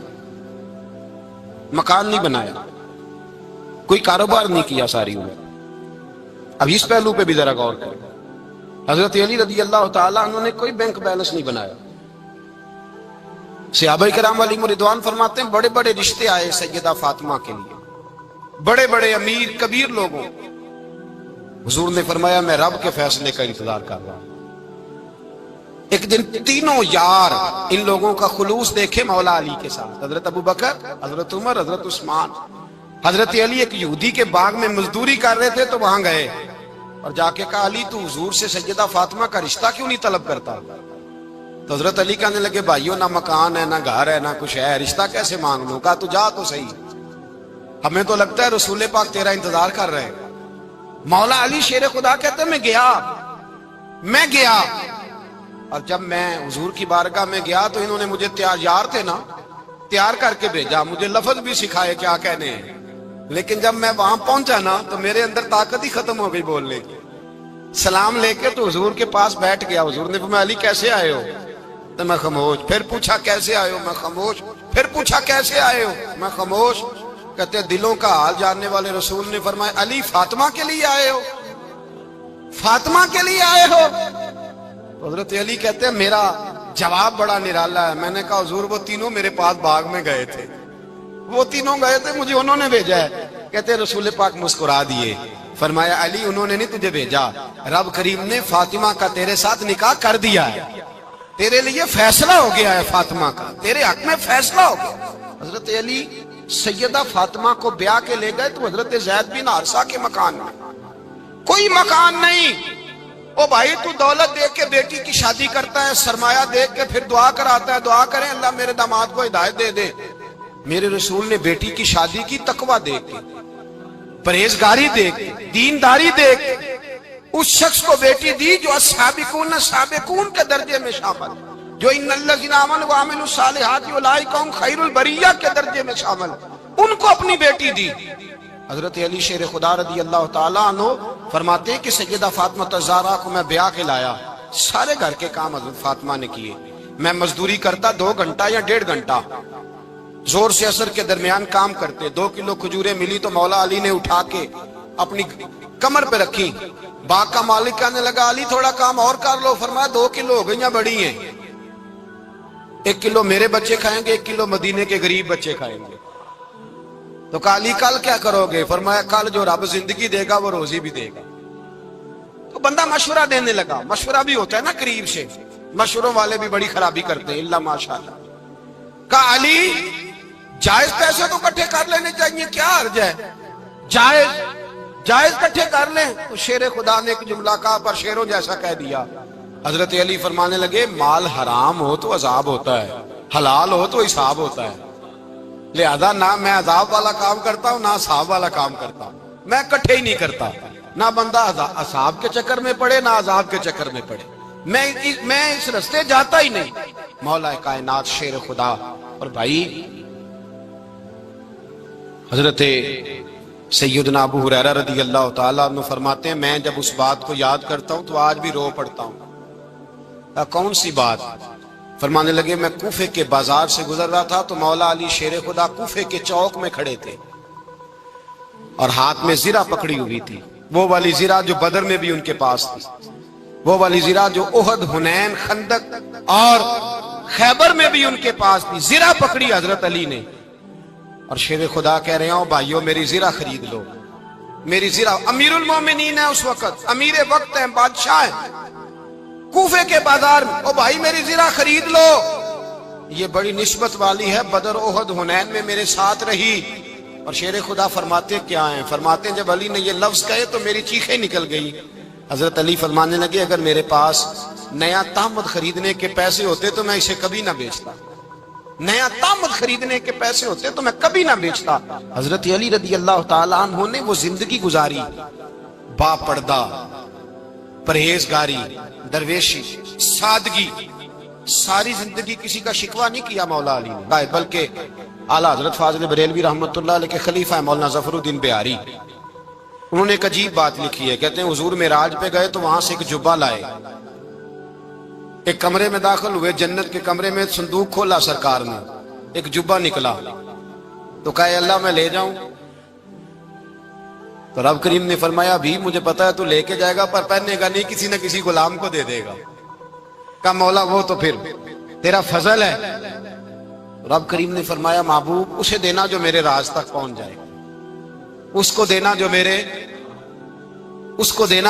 S1: مکان نہیں بنایا، کوئی کاروبار نہیں کیا ساری عمر۔ اب اس پہلو پہ بھی ذرا غور کریں، حضرت علی رضی اللہ تعالیٰ عنہ نے کوئی بینک بیلنس نہیں بنایا۔ صحابہ کرام علیہم رضوان فرماتے ہیں بڑے بڑے رشتے آئے سیدہ فاطمہ کے لیے، بڑے بڑے امیر کبیر لوگوں، حضور نے فرمایا میں رب کے فیصلے کا انتظار کر رہا ہوں۔ ایک دن تینوں یار ان لوگوں کا خلوص دیکھے مولا علی کے ساتھ، حضرت ابو بکر، حضرت عمر، حضرت عثمان۔ حضرت علی ایک یہودی کے باغ میں مزدوری کر رہے تھے تو وہاں گئے اور جا کے کہا علی تو حضور سے سیدہ فاطمہ کا رشتہ کیوں نہیں طلب کرتا؟ تو حضرت علی کہنے لگے بھائیو نہ مکان ہے نہ گھر ہے نہ کچھ ہے، رشتہ کیسے مانگ لوں؟ کہا تو جا تو صحیح، ہمیں تو لگتا ہے رسول پاک تیرا انتظار کر رہے ہیں۔ مولا علی شیر خدا کہتے ہیں میں گیا اور جب میں حضور کی بارگاہ میں گیا تو انہوں نے مجھے یار تھے نا، تیار کر کے بھیجا، مجھے لفظ بھی سکھائے کیا کہنے ہیں، لیکن جب میں وہاں پہنچا نا تو میرے اندر طاقت ہی ختم ہو گئی بولنے کی۔ سلام لے کے تو حضور کے پاس بیٹھ گیا، حضور نے فرمایا علی کیسے آئے ہو؟ تو میں خاموش، پھر پوچھا کیسے آئے ہو؟ میں خاموش، پھر پوچھا کیسے آئے ہو؟ میں خاموش۔ کہتے دلوں کا حال جاننے والے رسول نے فرمایا علی فاطمہ کے لیے آئے ہو؟ فاطمہ کے لیے آئے ہو؟ تو حضرت علی کہتے ہیں میرا جواب بڑا نرالا ہے، میں نے کہا حضور وہ تینوں میرے پاس باغ میں گئے تھے، وہ تینوں گئے تھے، مجھے انہوں نے بھیجا ہے۔ کہتے ہیں رسول پاک مسکرا دیے، فرمایا علی انہوں نے نہیں تجھے بھیجا، رب کریم نے فاطمہ کا تیرے ساتھ نکاح کر دیا ہے، تیرے لیے فیصلہ ہو گیا ہے، فاطمہ کا تیرے حق میں فیصلہ ہو گیا۔ حضرت علی سیدہ فاطمہ کو بیاہ کے لے گئے تو حضرت زید بن حارثہ کے مکان میں، کوئی مکان نہیں۔ او بھائی تو دولت دیکھ کے بیٹی کی شادی کرتا ہے، سرمایہ دیکھ کے پھر دعا کراتا ہے، دعا کریں اللہ میرے داماد کو ہدایت دے دے۔ میرے رسول نے بیٹی کی شادی کی تقوی دیکھ کے، پرہیزگاری دیکھ کے، دینداری دیکھ کے، اس شخص کو بیٹی دی جو السابقون السابقون کے درجے میں شامل، جو ان الذین آمنوا وعملوا الصالحات اولئک هم خیر البریہ کے درجے میں شامل، ان کو اپنی بیٹی دی۔ حضرت علی شیر خدا رضی اللہ تعالیٰ عنہ فرماتے ہیں کہ سیدہ فاطمہ الزہرا کو میں بیاہ کے لایا، سارے گھر کے کام حضرت فاطمہ نے کیے، میں مزدوری کرتا 2 گھنٹہ یا 1.5 گھنٹہ، زور سے اثر کے درمیان کام کرتے، 2 کلو کھجوریں ملی تو مولا علی نے اٹھا کے اپنی کمر پہ رکھی۔ باغ کا مالک کہنے لگا علی تھوڑا کام اور کر لو، فرمایا 2 کلو ہو گئی ہیں، بڑی ہیں، 1 کلو میرے بچے کھائیں گے، 1 کلو مدینے کے غریب بچے کھائیں گے۔ تو کہا علی کل کیا کرو گے؟ فرمایا کل جو رب زندگی دے گا وہ روزی بھی دے گا۔ تو بندہ مشورہ دینے لگا، مشورہ بھی ہوتا ہے نا قریب سے، مشوروں والے بھی بڑی خرابی کرتے ہیں اللہ ماشاءاللہ۔ کہا علی جائز پیسے تو کٹھے کر لینے چاہیے، کیا حرج ہے، جائز کٹھے کر لیں۔ تو شیر خدا نے ایک جملہ کہا پر شیروں جیسا کہہ دیا۔ حضرت علی فرمانے لگے مال حرام ہو تو عذاب ہوتا ہے، حلال ہو تو حساب ہوتا ہے، لہذا نہ میں عذاب والا کام کرتا ہوں نہ حساب والا کام کرتا ہوں، میں کٹھے ہی نہیں کرتا، نہ بندہ حساب کے چکر میں پڑے نہ عذاب کے چکر میں پڑے، میں اس رستے جاتا ہی نہیں۔ مولا کائنات شیر خدا۔ اور بھائی حضرت سیدنا ابو ہریرہ رضی اللہ تعالیٰ عنہ فرماتے ہیں میں جب اس بات کو یاد کرتا ہوں تو آج بھی رو پڑتا ہوں۔ کون سی بات؟ فرمانے لگے میں کوفے کے بازار سے گزر رہا تھا تو مولا علی شیر خدا کوفے کے چوک میں کھڑے تھے اور ہاتھ میں زرہ پکڑی ہوئی تھی، وہ والی زرہ جو بدر میں بھی ان کے پاس تھی، وہ والی زرہ جو احد، حنین، خندق اور خیبر میں بھی ان کے پاس تھی، زرہ پکڑی حضرت علی نے اور شیر خدا کہہ رہے ہوں بھائیو میری زرہ خرید لو، میری زرہ۔ امیر المومنین ہے اس وقت، امیر وقت ہے، بادشاہ ہے کوفے کے بازار میں، او بھائی میری زرہ خرید لو، یہ بڑی نسبت والی ہے، بدر، احد، حنین میں میرے ساتھ رہی۔ اور شیر خدا فرماتے کیا ہیں؟ فرماتے ہیں جب علی نے یہ لفظ کہے تو میری چیخیں نکل گئی۔ حضرت علی فرمانے لگے اگر میرے پاس نیا تہمت خریدنے کے پیسے ہوتے تو میں اسے کبھی نہ بیچتا، نیا تامت خریدنے کے پیسے ہوتے تو میں کبھی نہ بیچتا۔ حضرت علی رضی اللہ تعالیٰ عنہ نے وہ زندگی گزاری، با پردہ، پرہیزگاری، درویشی، سادگی، ساری زندگی کسی کا شکوہ نہیں کیا مولا علی نے، بلکہ اعلیٰ حضرت فاضل بریلوی رحمۃ اللہ علیہ کے خلیفہ مولانا ظفر الدین بہاری، انہوں نے ایک عجیب بات لکھی ہے، کہتے ہیں حضور معراج پہ گئے تو وہاں سے ایک جبہ لائے، ایک کمرے میں داخل ہوئے، جنت کے کمرے میں صندوق کھولا سرکار نے، ایک جبہ نکلا، تو کہا اے اللہ میں لے جاؤں؟ تو رب کریم نے فرمایا بھی مجھے پتا ہے تو لے کے جائے گا پر پہننے گا نہیں، کسی نہ کسی غلام کو دے دے گا۔ کہا مولا وہ تو پھر تیرا فضل ہے۔ رب کریم نے فرمایا محبوب اسے دینا جو میرے راز تک پہنچ جائے، اس کو دینا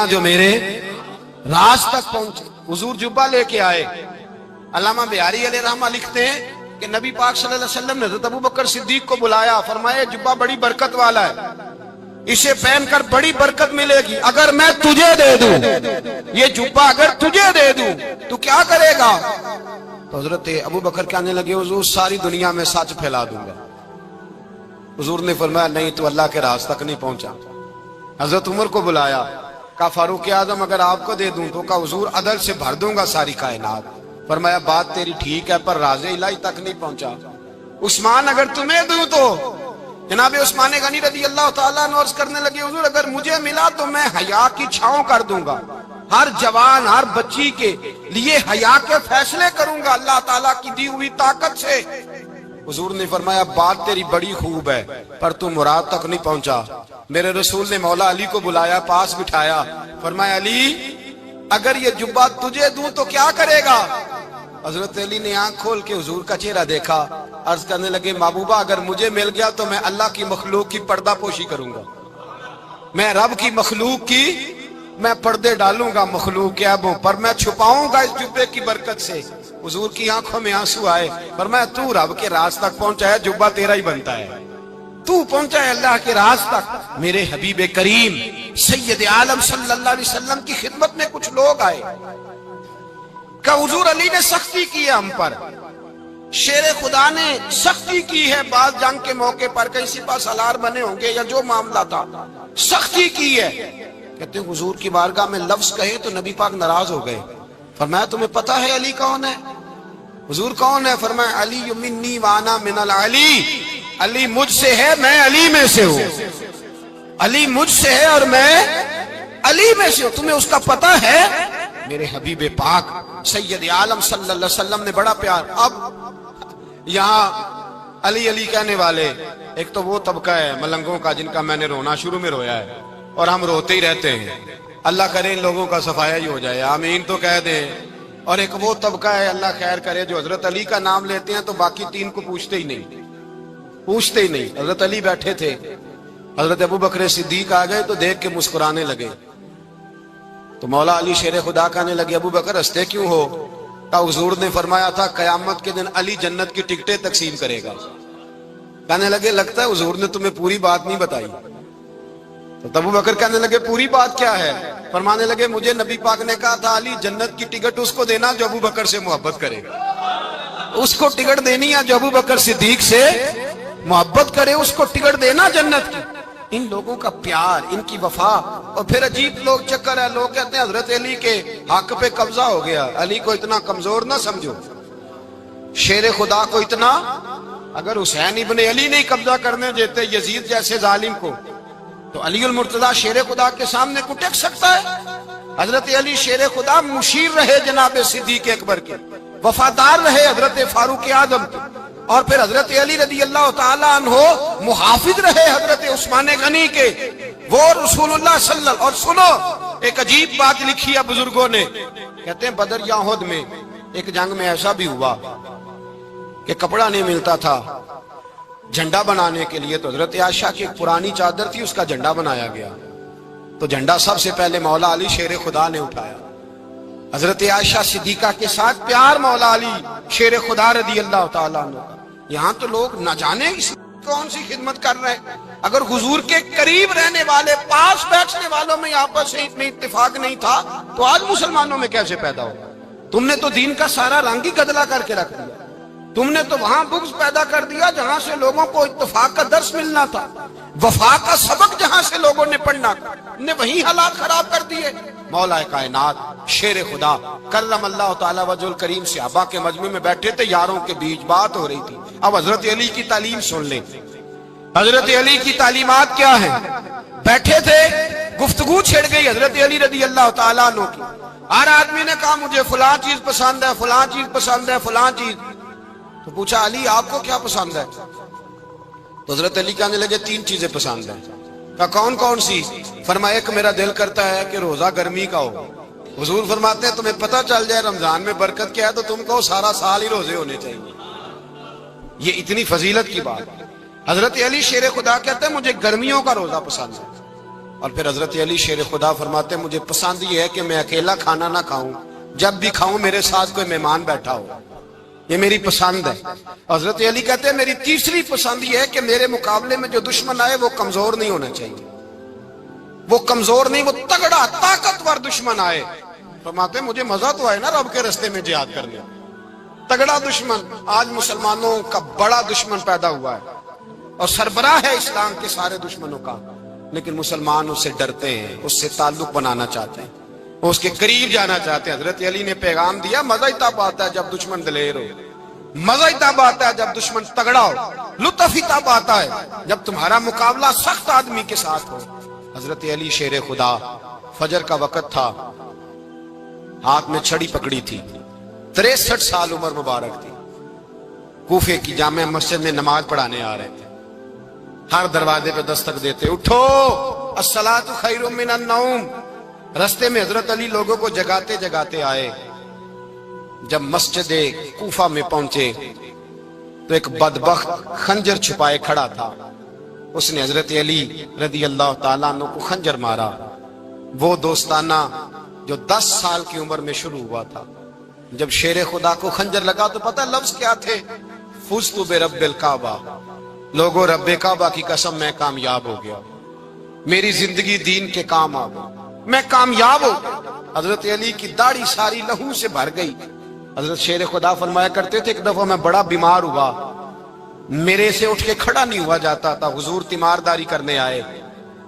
S1: جو میرے راز تک پہنچے۔ حضور جبہ لے کے آئے۔ علامہ بہاری علیہ رحمہ لکھتے ہیں کہ نبی پاک صلی اللہ علیہ وسلم نے حضرت ابوبکر صدیق کو بلایا، فرمایا جبہ بڑی برکت والا ہے، اسے پہن کر بڑی برکت ملے گی، اگر میں تجھے دے دوں، یہ جبہ اگر تجھے دے دوں تو کیا کرے گا؟ تو حضرت ابوبکر کہنے لگے حضور ساری دنیا میں سچ پھیلا دوں گا۔ حضور نے فرمایا نہیں تو اللہ کے راز تک نہیں پہنچا۔ حضرت عمر کو بلایا، کہا فاروق اعظم اگر آپ کو دے دوں تو کہا حضور عدل سے بھر دوں گا ساری کائنات۔ فرمایا بات تیری ٹھیک ہے پر راز الہی تک نہیں پہنچا۔ عثمان اگر تمہیں دوں تو جناب عثمان غنی رضی اللہ تعالیٰ عنہ عرض کرنے لگے حضور اگر مجھے ملا تو میں حیا کی چھاؤں کر دوں گا، ہر جوان ہر بچی کے لیے حیا کے فیصلے کروں گا اللہ تعالیٰ کی دی ہوئی طاقت سے۔ حضور نے فرمایا بات تیری بڑی خوب ہے پر تو مراد تک نہیں پہنچا۔ میرے رسول نے مولا علی کو بلایا، پاس بٹھایا، فرمایا علی اگر یہ جبہ تجھے دوں تو کیا کرے گا؟ حضرت علی نے آنکھ کھول کے حضور کا چہرہ دیکھا، عرض کرنے لگے محبوبہ اگر مجھے مل گیا تو میں اللہ کی مخلوق کی پردہ پوشی کروں گا، میں رب کی مخلوق کی میں پردے ڈالوں گا مخلوق کے عیبوں پر، میں چھپاؤں گا اس جبے کی برکت سے۔ حضور کی آنکھوں میں آنسو آئے، فرمایا تو رب کے راز تک پہنچا ہے، جبہ تیرا ہی بنتا ہے، تو پہنچا ہے اللہ کے راز تک۔ میرے حبیب کریم سید عالم صلی اللہ علیہ وسلم کی خدمت میں کچھ لوگ آئے کہ حضور علی نے سختی کی ہے ہم پر، شیر خدا نے سختی کی ہے، بعض جنگ کے موقع پر کہیں سپاہ سالار بنے ہوں گے یا جو معاملہ تھا سختی کی ہے۔ کہتے ہیں حضور کی بارگاہ میں لفظ کہے تو نبی پاک ناراض ہو گئے۔ فرمایا تمہیں پتا ہے علی کون ہے؟ حضور کون ہے؟ فرمایا علی منی وانا من العلی، علی مجھ سے ہے میں علی میں سے ہوں، علی مجھ سے ہے اور میں علی میں سے ہوں، تمہیں اس کا پتہ ہے؟ میرے حبیب پاک سید عالم صلی اللہ علیہ وسلم نے بڑا پیار۔ اب یہاں علی علی کہنے والے ایک تو وہ طبقہ ہے ملنگوں کا جن کا میں نے رونا شروع میں رویا ہے اور ہم روتے ہی رہتے ہیں، اللہ کرے ان لوگوں کا صفایا ہی ہو جائے، آمین تو کہہ دیں۔ اور ایک وہ طبقہ ہے اللہ خیر کرے جو حضرت علی کا نام لیتے ہیں تو باقی تین کو پوچھتے ہی نہیں۔ حضرت علی بیٹھے تھے، حضرت ابوبکر صدیق آ گئے تو دیکھ کے مسکرانے لگے، تو مولا علی شیر خدا کہنے لگے ابوبکر ہنستے کیوں ہو؟ کہ حضور نے فرمایا تھا قیامت کے دن علی جنت کی ٹکٹیں تقسیم کرے گا۔ کہنے لگے لگتا ہے حضور نے تمہیں پوری بات نہیں بتائی۔ تو ابوبکر کہنے لگے پوری بات کیا ہے؟ فرمانے لگے مجھے نبی پاک نے کہا تھا علی جنت کی ٹکٹ اس کو دینا جو ابوبکر سے محبت کرے گا، اس کو ٹکٹ دینی ہے جو ابوبکر صدیق سے محبت کرے، اس کو ٹکٹ دینا جنت کی۔ ان لوگوں کا پیار، ان کی وفا۔ اور پھر عجیب لوگ چکر ہے، لوگ کہتے ہیں حضرت علی کے حق پہ قبضہ ہو گیا، علی کو اتنا کمزور نہ سمجھو، شیر خدا کو اتنا، اگر حسین ابن علی نہیں قبضہ کرنے دیتے یزید جیسے ظالم کو تو علی المرتضیٰ شیر خدا کے سامنے کو ٹک سکتا ہے؟ حضرت علی شیر خدا مشیر رہے جناب صدیق اکبر کے، وفادار رہے حضرت فاروق اعظم کے، اور پھر حضرت علی رضی اللہ تعالیٰ عنہ محافظ رہے حضرت عثمان غنی کے، وہ رسول اللہ صلی اللہ۔ اور سنو ایک عجیب بات لکھی ہے بزرگوں نے، کہتے ہیں بدر یا احد میں ایک جنگ میں ایسا بھی ہوا کہ کپڑا نہیں ملتا تھا جھنڈا بنانے کے لیے، تو حضرت عائشہ کی ایک پرانی چادر تھی، اس کا جھنڈا بنایا گیا، تو جھنڈا سب سے پہلے مولا علی شیر خدا نے اٹھایا۔ حضرت عائشہ صدیقہ کے ساتھ پیار مولا علی شیر خدا رضی اللہ تعالیٰ عنہ کا۔ یہاں تو لوگ نہ جانے کون سی خدمت کر رہے ہیں، اگر حضور کے قریب رہنے والے پاس بیٹھنے والوں میں آپس سے اتنے اتفاق نہیں تھا تو آج مسلمانوں میں کیسے پیدا ہو؟ تم نے تو دین کا سارا رنگ ہی گدلا کر کے رکھ دیا۔ تم نے تو وہاں بغض پیدا کر دیا جہاں سے لوگوں کو اتفاق کا درس ملنا تھا، وفا کا سبق جہاں سے لوگوں نے پڑھنا تھا، نے وہی حالات خراب کر دیے۔ مولا کائنات شیر خدا کرم اللہ تعالی وجہ الکریم صحابہ کے مجمع میں بیٹھے تھے، یاروں کے بیچ بات ہو رہی تھی۔ اب حضرت علی کی تعلیم سن لیں، حضرت علی کی تعلیمات کیا ہیں۔ بیٹھے تھے، گفتگو چھڑ گئی حضرت علی رضی اللہ تعالیٰ عنہ کی۔ ہر آدمی نے کہا مجھے فلاں چیز پسند ہے، فلاں چیز پسند ہے، فلاں چیز۔ تو پوچھا علی آپ کو کیا پسند ہے؟ تو حضرت علی کہنے لگے 3 چیزیں پسند ہیں۔ کہا کون کون سی؟ فرمایا ایک میرا دل کرتا ہے کہ روزہ گرمی کا ہو۔ حضور فرماتے ہیں تمہیں پتہ چل جائے رمضان میں برکت کیا ہے تو تم کو سارا سال ہی روزے ہونے چاہیے۔ یہ اتنی فضیلت کی بات۔ حضرت علی شیر خدا کہتے ہیں مجھے گرمیوں کا روزہ پسند ہے۔ اور پھر حضرت علی شیر خدا فرماتے ہیں مجھے پسند یہ ہے کہ میں اکیلا کھانا نہ کھاؤں، جب بھی کھاؤں میرے ساتھ کوئی مہمان بیٹھا ہو، یہ میری پسند ہے۔ حضرت علی کہتے ہیں میری تیسری پسند یہ ہے کہ میرے مقابلے میں جو دشمن آئے وہ کمزور نہیں ہونا چاہیے، وہ کمزور نہیں، وہ تگڑا طاقتور دشمن آئے۔ فرماتے ہیں مجھے مزہ تو آئے نا رب کے رستے میں جہاد کرنے، تگڑا دشمن۔ آج مسلمانوں کا بڑا دشمن پیدا ہوا ہے اور سربراہ ہے اسلام کے سارے دشمنوں کا، لیکن مسلمان اس سے ڈرتے ہیں، اس سے تعلق بنانا چاہتے ہیں، وہ اس کے قریب جانا چاہتے ہیں۔ حضرت علی نے پیغام دیا مزہ ہی تب آتا ہے جب دشمن دلیر ہو، مزہ ہی تب آتا ہے جب دشمن تگڑا ہو، لطف ہی تب آتا ہے جب تمہارا مقابلہ سخت آدمی کے ساتھ ہو۔ حضرت علی شیر خدا، فجر کا وقت تھا، ہاتھ میں چھڑی پکڑی تھی، 63 سال عمر مبارک تھی، کوفے کی جامع مسجد میں نماز پڑھانے آ رہے تھے۔ ہر دروازے پہ دستک دیتے اٹھو الصلاۃ خیر من النوم۔ رستے میں حضرت علی لوگوں کو جگاتے جگاتے آئے۔ جب مسجد کوفہ میں پہنچے تو ایک بدبخت خنجر چھپائے کھڑا تھا، اس نے حضرت علی رضی اللہ تعالیٰ عنہ کو خنجر مارا۔ وہ دوستانہ جو 10 سال کی عمر میں شروع ہوا تھا، جب شیر خدا کو خنجر لگا تو پتہ لفظ کیا تھے؟ فزت برب الکعبہ، لوگوں رب کعبہ کی قسم میں کامیاب ہو گیا، میری زندگی دین کے کام آ گئی، میں کامیاب ہو گیا۔ حضرت علی کی داڑھی ساری لہو سے بھر گئی۔ حضرت شیر خدا فرمایا کرتے تھے ایک دفعہ میں بڑا بیمار ہوا، میرے سے اٹھ کے کھڑا نہیں ہوا جاتا تھا، حضور تیمارداری کرنے آئے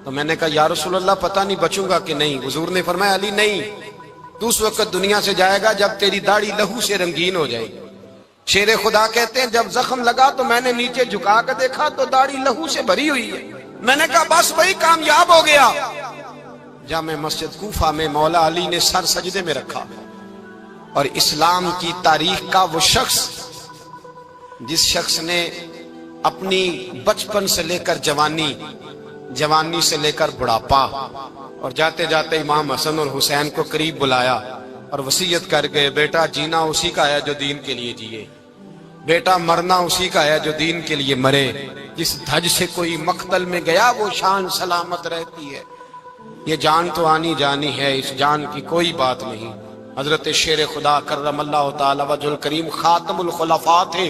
S1: تو میں نے کہا یا رسول اللہ پتہ نہیں بچوں گا کہ نہیں۔ حضور نے فرمایا علی نہیں، تو اس وقت دنیا سے جائے گا جب تیری داڑھی لہو سے رنگین ہو جائے گی۔ شیر خدا کہتے ہیں جب زخم لگا تو میں نے نیچے جھکا کر دیکھا تو داڑھی لہو سے بھری ہوئی ہے، میں نے کہا بس وہی کامیاب ہو گیا۔ جامع مسجد کوفہ میں مولا علی نے سر سجدے میں رکھا اور اسلام کی تاریخ کا وہ شخص جس شخص نے اپنی بچپن سے لے کر جوانی، جوانی سے لے کر بڑھاپا، اور جاتے جاتے امام حسن اور حسین کو قریب بلایا اور وصیت کر گئے بیٹا جینا اسی کا ہے جو دین کے لیے جیے، بیٹا مرنا اسی کا ہے جو دین کے لیے مرے، جس دھج سے کوئی مقتل میں گیا وہ شان سلامت رہتی ہے، یہ جان تو آنی جانی ہے، اس جان کی کوئی بات نہیں۔ حضرت شیر خدا کرم اللہ تعالی وجہ الکریم خاتم الخلفاء تھے،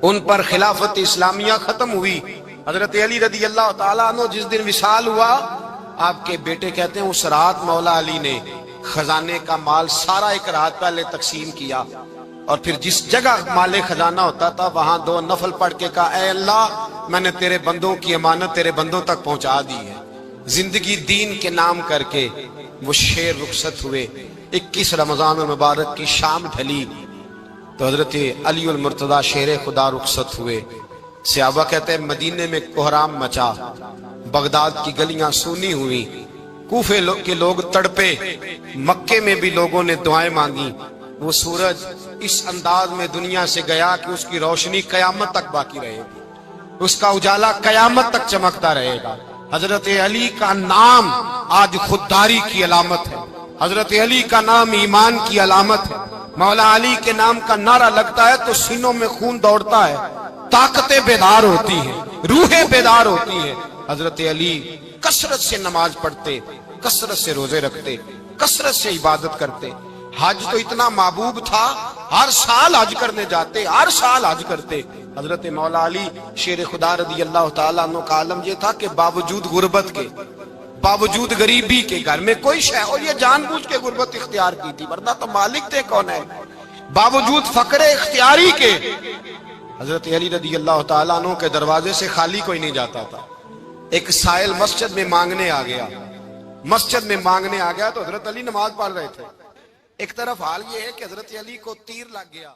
S1: ان پر خلافت اسلامیہ ختم ہوئی۔ حضرت علی رضی اللہ تعالیٰ عنہ جس دن وصال ہوا، آپ کے بیٹے کہتے ہیں اس رات مولا علی نے خزانے کا مال سارا ایک رات پہلے تقسیم کیا، اور پھر جس جگہ مال خزانہ ہوتا تھا وہاں 2 نفل پڑھ کے کہا اے اللہ میں نے تیرے بندوں کی امانت تیرے بندوں تک پہنچا دی ہے۔ زندگی دین کے نام کر کے وہ شیر رخصت ہوئے۔ 21 رمضان المبارک کی شام ڈھلی تو حضرت علی المرتضی شیر خدا رخصت ہوئے۔ صحابہ کہتے ہیں مدینے میں کوہرام مچا، بغداد کی گلیاں سونی ہوئی، کوفے کے لوگ تڑپے، مکے میں بھی لوگوں نے دعائیں مانگی۔ وہ سورج اس انداز میں دنیا سے گیا کہ اس کی روشنی قیامت تک باقی رہے گی، اس کا اجالا قیامت تک چمکتا رہے گا۔ حضرت علی کا نام آج خودداری کی علامت ہے، حضرت علی کا نام ایمان کی علامت ہے۔ مولا علی کے نام کا نعرہ لگتا ہے تو سینوں میں خون دوڑتا ہے، طاقتیں بیدار ہوتی ہیں، روحیں بیدار ہوتی ہیں۔ حضرت علی کثرت سے نماز پڑھتے، کثرت سے روزے رکھتے، کثرت سے عبادت کرتے۔ حج تو اتنا محبوب تھا، ہر سال حج کرنے جاتے، ہر سال حج کرتے۔ حضرت مولا علی شیر خدا رضی اللہ تعالیٰ عنہ کا عالم یہ تھا کہ باوجود غربت کے، باوجود غریبی کے، گھر میں کوئی شے، اور یہ جان بوجھ کے غربت اختیار کی تھی ورنہ تو مالک تھے کون ہے، باوجود فقر اختیاری کے حضرت علی رضی اللہ تعالیٰ عنہ کے دروازے سے خالی کوئی نہیں جاتا تھا. ایک سائل مسجد میں مانگنے آ گیا تو حضرت علی نماز پڑھ رہے تھے. ایک طرف حال یہ ہے کہ حضرت علی کو تیر لگ گیا.